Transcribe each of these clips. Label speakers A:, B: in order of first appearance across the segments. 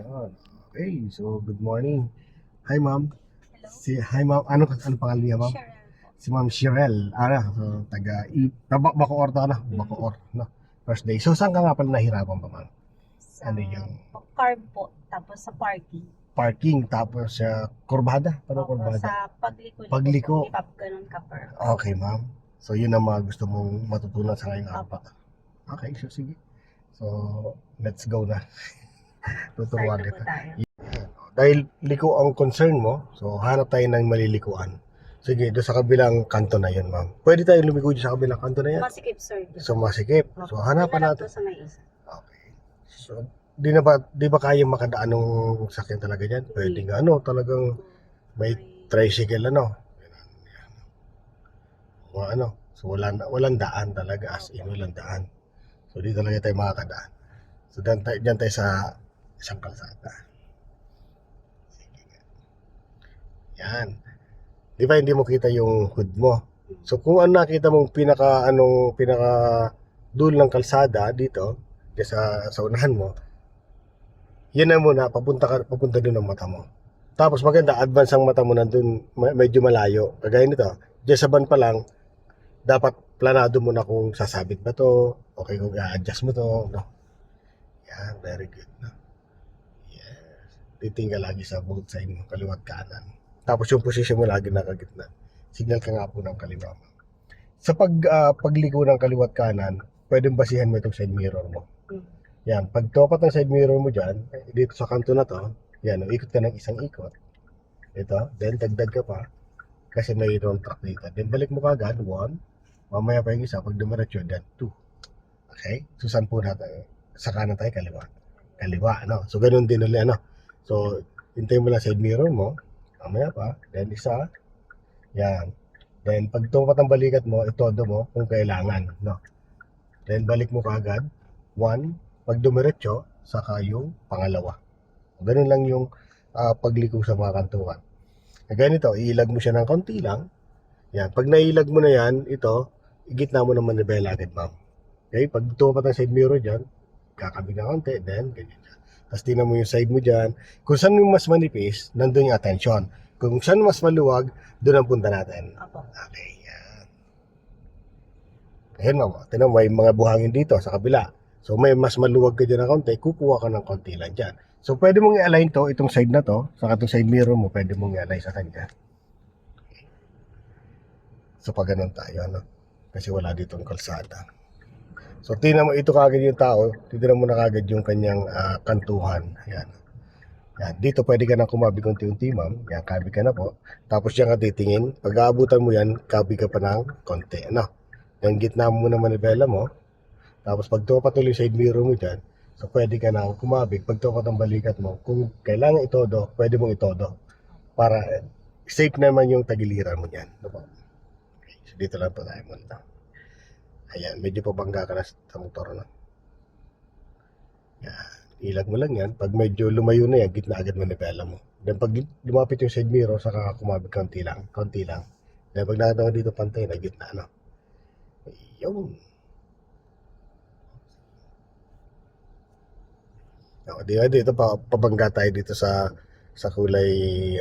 A: Yan. Okay, so good morning. Hi ma'am.
B: Hello?
A: Hi ma'am. Ano pangalan niya ma'am?
B: Cheryl po.
A: Si Ma'am Cheryl. So, Bacoor to na. Bacoor, no? First day. So saan ka nga pala nahirapan pa ma'am?
B: Sa
A: Ano yung
B: carb po, tapos sa parking.
A: parking, tapos kurbada? Paano
B: Opo,
A: kurbada?
B: sa pagliko-liko
A: Pagliko.
B: po, lipap ganun ka per.
A: Okay ma'am. So yun ang mga gusto mong matutunan sa ngayong araw. Okay, so sige. So, let's go na. Tuturuan
B: Start na po
A: kita.
B: tayo.
A: Dahil liko ang concern mo, so hanap tayo ng malilikuan. Sige, doon sa kabilang kanto na yun, ma'am. Pwede tayong lumiko dyan sa kabilang kanto na yan.
B: Masikip, sir.
A: So, masikip. So, hanapan natin.
B: Sa may isa.
A: Okay. So, di ba kaya makadaan ng sakyan talaga dyan? Pwede nga, talagang may tricycle, So, walang daan talaga, as in, walang daan. So, di talaga tayo makakadaan. So, dyan tayo sa isang kalsada. Yan. Di ba hindi mo kita yung hood mo? So kung ano nakita mong pinaka dulo ng kalsada dito, sa unahan mo, yan na muna papunta doon ang mata mo. Tapos maganda advance ang mata mo nandun medyo malayo. Kagaya nito, diyan sa van pa lang dapat planado mo na kung sasabit ba to, okay kung i-adjust mo to, no. Yan, very good, no. Yes. Titinggal lagi sa both side mo, kaliwat kanan. Tapos yung posisyon mo lagi nakagitna. Signal ka nga po ng kaliwa mo. Sa pagliko ng kaliwat kanan, pwedeng basihan mo itong side mirror mo. Yan, pag topat ng side mirror mo dyan, dito sa kanto na to, yan, ikot ka ng isang ikot. Ito, then dagdag ka pa, kasi may wrong track dito. Then balik mo kagad, 1, mamaya pa yung isa, pag dumiretso, then 2. Okay? So saan po natin? Sa kanan tayo, kaliwa, no? So ganun din ulit, So, hintayin mo lang side mirror mo, mamaya pa, then isa, yan. Then pag tumat ang balikat mo, itodo mo kung kailangan, no? Then balik mo kaagad, 1, pag dumiretso, saka yung pangalawa. Ganun lang yung pagliko sa mga kantuan. Ganito, iilag mo siya ng konti lang. Yan, pag nailag mo na yan, ito, igitna mo naman ni Bella agad, ma'am. Okay, pag tumat ang side mirror dyan, kakabig na konti, then ganyan. Tapos tingnan mo yung side mo dyan. Kung saan yung mas manipis, nandun yung attention. Kung saan mas maluwag, doon ang punta natin.
B: Opo.
A: Okay, yan. Ayan mo, tingnan mo, may mga buhangin dito sa kabila. So may mas maluwag ka dyan na konti, kukuha ka ng konti lang dyan. So pwede mong i-align to, itong side na to, saka itong side mirror mo, pwede mong i-align sa kanya. Okay. So pag ganun tayo, kasi wala ditong kalsada. So tingnan mo, ito kagad yung tao, tingnan mo na kagad yung kanyang kantuhan. Ayan. Yan, dito pwede ka na kumabig konti-unti, ma'am. Yan, kabig ka na po. Tapos diyan ka titingin. Pag aabutan mo yan, kabig ka pa ng konti. Then gitna mo na manibela mo. Tapos pag patuloy side mirror mo dyan, so pwede ka na kumabig. Pag tupat ang balikat mo, kung kailangan itodo, pwede mong itodo. Para safe naman yung tagiliran mo dyan. Okay, so dito lang po tayo muna. Ayan, medyo pabangga ka na sa motor, Yan, ilag mo lang yan. Pag medyo lumayo na yan, gitna agad manipela mo. Then pag lumapit yung side mirror, saka kumabig konti lang. Then pag nakita mo dito pantay na, gitna, Yun. Dito pabangga tayo dito sa kulay,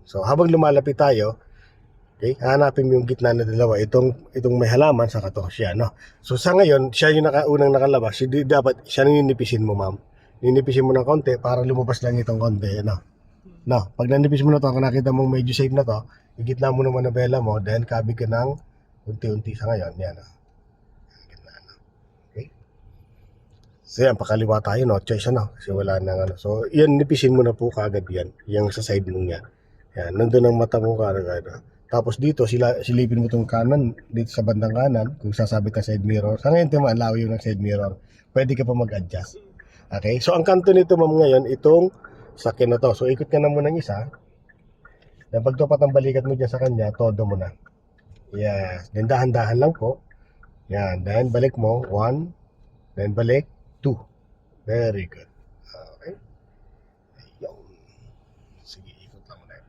A: So habang lumalapit tayo, okay, hanapin mo yung gitna na dalawa. Itong may halaman sa to siya, So sa ngayon, siya yung unang nakalabas. Dapat siya nang ninipisin mo, ma'am. Ninipisin mo ng konti para lumabas lang itong konti, Pag nanipis mo na to, kung nakita mong medyo safe na to, igitna mo naman na bela mo, then kabig ka ng unti-unti sa ngayon. Yan, Gitna, Okay. So yan, pakaliwa tayo, choice, kasi wala nang So yan, nipisin mo na po kagad yan. Yung sa side mo niya. Yan, nandun ang mata mo kagad, Tapos dito, silipin mo itong kanan, dito sa bandang kanan, kung sasabit ka side mirror. Sa ngayon, malaw yung side mirror. Pwede ka pa mag-adjust. Okay? So, ang kanto nito, ma'am, ngayon, itong sakyan na to. So, ikot ka na muna ng isa. Then, pag tupat ang balikat mo dyan sa kanya, todo mo na. Yes. Then, dahan-dahan lang po. Yan. Then, balik mo. 1. Then, balik. 2. Very good. Okay. Ayun. Sige, ikot lang ulit.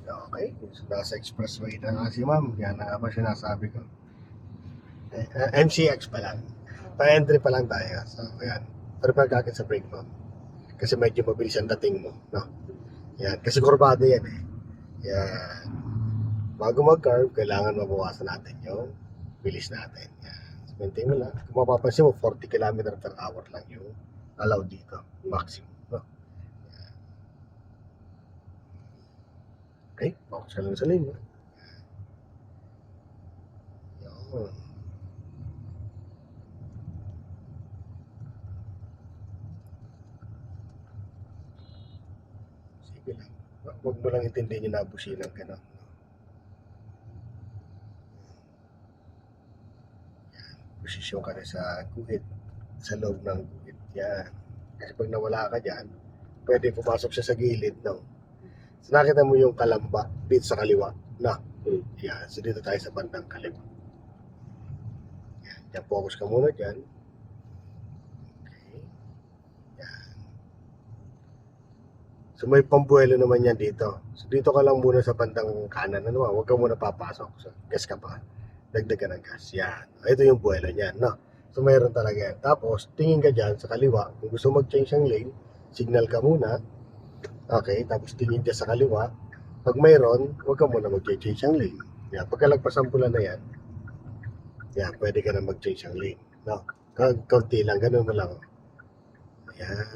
A: Okay, so nasa expressway na nga si ma'am. Yan na nga ba sinasabi ko. MCX pa lang. Pa-entry pa lang tayo. So, ayan. Prepare ka agad sa brake mo. Kasi medyo mabilis ang dating mo. No? Yan. Kasi kurbado yan eh. Yan. Bago mag-curve, kailangan mabawasan natin yung bilis natin. Yan. So, maintain mo lang. Kung mapapansin mo, 40 km per hour lang yung allowed dito. Maximum. No? Yan. Okay. Focus ka lang sa lane. No? Yan. Sige lang. Huwag mo lang intindihin yung nabusinan ka na. Posisyon ka na sa guhit, sa loob ng guhit. Yan. Kasi pag nawala ka dyan, pwede pumasok siya sa gilid, no? So, nakita mo yung kalamba dito sa kaliwa, na? Yan. So, dito tayo sa bandang kaliwa. Yan. Yan, focus ka muna dyan. Okay. Yan. So, may pambuelo naman yan dito. So, dito ka lang muna sa bandang kanan, ano? Huwag ka muna papasok. So, gas ka pa. Dagdagan ng gas. Yan. Ito yung buwelo niyan, no? So, mayroon talaga yan. Tapos, tingin ka dyan sa kaliwa. Kung gusto mag-change ng lane, signal ka muna. Okay. Tapos, tingin dyan sa kaliwa. Pag mayroon, huwag ka muna mag-change ng lane. Yan. Pagkalagpas ang pula na yan, yan, pwede ka na mag-change ng lane. No? Kaunti lang. Ganun mo lang. Yan.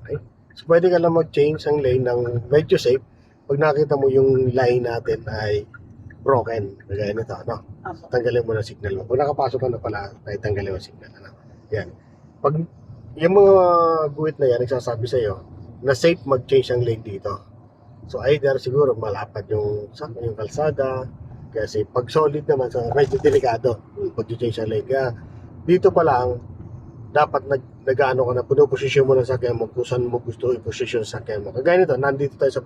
A: Okay. So, pwede ka lang mag-change ng lane ng medyo safe. Pag nakita mo yung line natin ay broken. Kagaya nito, no?
B: Opo.
A: Tanggalin mo na signal mo. Kung nakapasok ka na pala, ay tanggalin mo signal. Ano? Yan. Pag yung mga guhit na yan, nagsasabi sa iyo na safe mag-change ang lane dito. So either siguro malapad yung kalsada, kasi pag solid naman, so medyo delikado pag-change ang lane. Kaya dito pa lang, dapat nag-ano ka na, puno-posisyon mo ng sakyan mo kung saan mo gusto i-posisyon sa sakyan mo. Kagaya nito, nandito tayo sa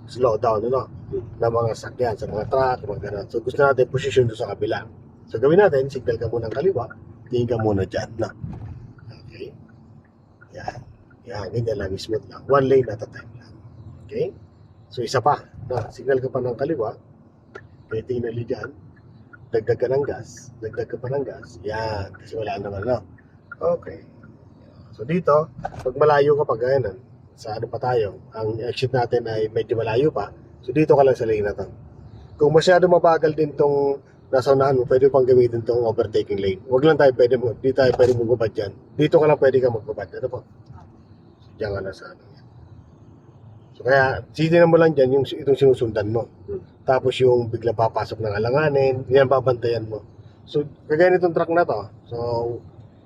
A: slow down, ano, na mga sakyan, sa mga truck, mga ganun. So, gusto natin position doon sa kabila. So, gawin natin, signal ka muna ng kaliwa, tingin ka muna dyan, na. Okay? Yan. Yan, ganyan lang, smooth lang. One lane at a time lang. Okay? So, isa pa, na, signal ka pa ng kaliwa, kaya tingnan nyo dyan, dagdag ka ng gas, dagdag ka pa ng gas, yan, kasi wala naman, no? Okay. So, dito, pag malayo ka pa, ganyan, sa ano pa tayo, ang exit natin ay medyo malayo pa. So dito ka lang sa lane na to. Kung masyado mabagal din tong nasa unahan mo, pwede pang gamitin tong overtaking lane. Huwag lang tayo pwede mo, di tayo pwede magbabad dyan. Dito ka lang pwede ka magbabad. Ano po? So, diyan ka lang sa ano. So kaya, sitinan mo lang dyan yung itong sinusundan mo. Tapos yung biglang papasok ng alanganin, yan babantayan mo. So, kagaya nitong truck na to. So,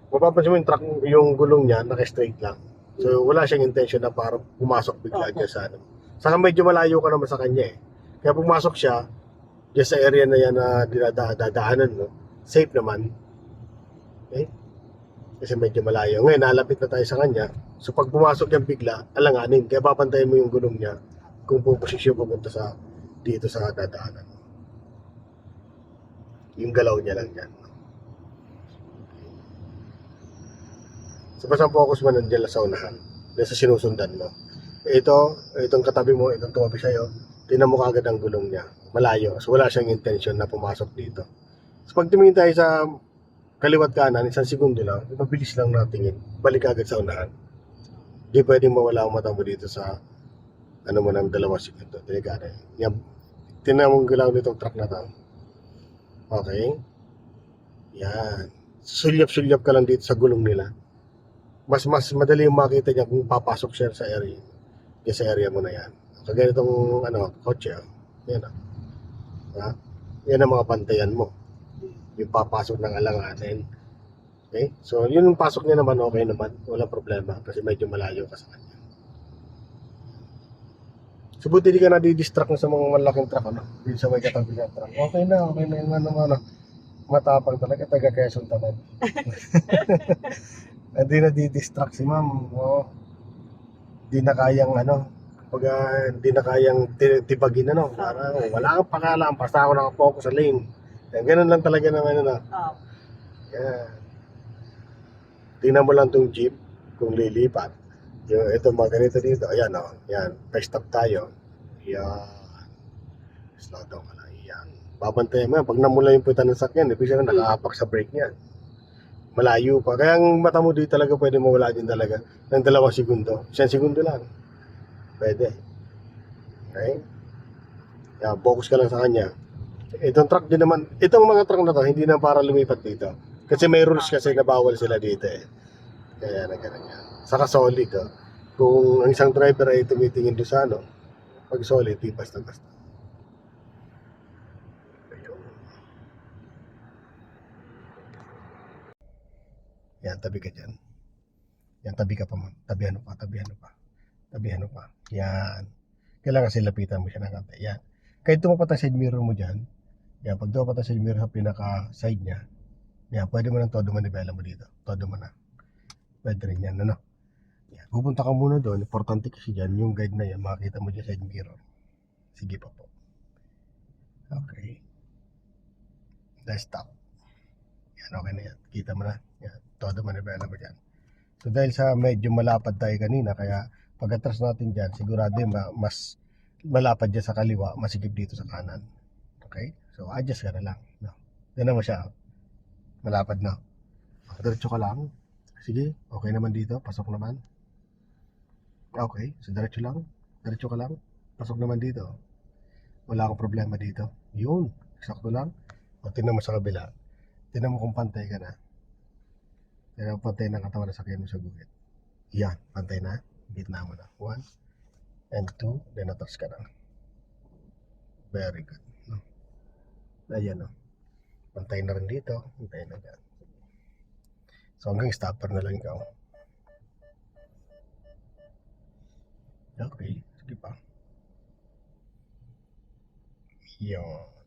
A: mapapansin mo yung truck, yung gulong niya, naka-straight lang. So, wala siyang intention na parang pumasok bigla dyan sa ano. Saka medyo malayo ka naman sa kanya eh. Kaya pumasok siya, dyan sa area na yan na dadaanan mo, safe naman. Okay? Kasi medyo malayo. Ngayon, nalapit na tayo sa kanya. So, pag pumasok yan bigla, alanganin. Kaya papantayin mo yung gulong niya kung puposisyon pupunta sa dito sa dadaanan. Yung galaw niya lang yan. So, basta focus mo nandiyan lang sa unahan. Dahil sa sinusundan mo. Itong katabi mo, itong tumabi sa'yo, tingnan mo kaagad ang gulong niya. Malayo. So, wala siyang intention na pumasok dito. So, pag tumingin tayo sa kaliwat kanan, isang segundo lang, mabilis lang natingin. Balik agad sa unahan. Di pwedeng mawala ang mata mo dito sa ano mo ng 2 segundo. Delikado. Yan. Tingnan mo ang galaw nitong truck na to. Okay? Yan. Sulyap-sulyap ka lang dito sa gulong nila. Mas madali yung makita niya kung papasok siya sa area. Yung sa area mo na yan. So, ganitong kotse. Yan. Ha? Yan ang mga pantayan mo. Yung papasok ng alanganin. Okay? So, yun yung pasok niya naman, okay naman. Walang problema. Kasi medyo malayo ka sa kanya. So, buti di ka nadidistract na sa mga malaking truck, ano? Dito sa may katabi ng truck. Okay na yung ano. Matapang talaga, taga Quezon tamad. Hindi na di-distract si ma'am. Oh. Hindi na kayang hindi na kayang tibagin Parang wala kang pakalam, basta ako nakapokus sa lane. Yan, ganun lang talaga naman Yan. Tingnan mo lang tong jeep kung lilipat. Ito mga ganito dito. Ayan Yan. Pa-stop tayo. Yan. Slow down ka lang. Yan. Babantayan mo yan. Pag namula yung puwitan ng sakyan, ibig sabihin nakahapak sa brake niya. Malayo pa. Kaya ang mata mo dito talaga pwede mawala din talaga ng 2 segundo. 1 segundo lang. Pwede. Okay? Kaya focus ka lang sa kanya. Itong truck din naman, itong mga truck na to, hindi na para lumipat dito. Kasi may rules kasi na bawal sila dito eh. Kaya na ganun yan. Saka solid oh. Kung ang isang driver ay tumitingin doon sa ano, pag solid, di basta-basta. Ayun. Yan, tabi ka dyan. Yan, tabi ka pa man. Tabihan mo pa, tabihan mo pa. Tabihan mo pa. Yan. Kailangan kasi lapitan mo siya ng kante. Yan. Kahit tumapat ang side mirror mo dyan, yan, pag tumapat ang side mirror sa pinaka-side niya, yan, pwede mo ng todo manibela mo dito. Todo mo na. Pwede rin yan, ano? Yan. Pupunta ka muna doon. Importante kasi dyan, yung guide na yan, makikita mo dyan side mirror. Sige pa po. Okay. Let's stop. Yan, okay na yan. Kita mo na. Yan. Todo manibela mo dyan. So dahil sa medyo malapad tayo kanina, kaya pag-atras natin dyan, sigurado mas malapad dyan sa kaliwa, masigib dito sa kanan. Okay? So adjust ka na lang. No? Yan naman siya. Malapad na. Diretso ka lang. Sige, okay naman dito. Pasok naman. Okay, so diretso lang. Diretso ka lang. Pasok naman dito. Wala akong problema dito. Yun, sakto lang. O tingnan mo sa kabila. Tingnan mo kung pantay ka na. Tingnan mo pantay na katawan na sakyan mo sa guhit. Yan, pantay na. Gitna mo na. 1 and 2. Then atras ka na. Very good. No? Ayan o. Pantay na rin dito. Pantay na dyan. So hanggang stopper na lang ikaw. Okay, sige pa. Yun.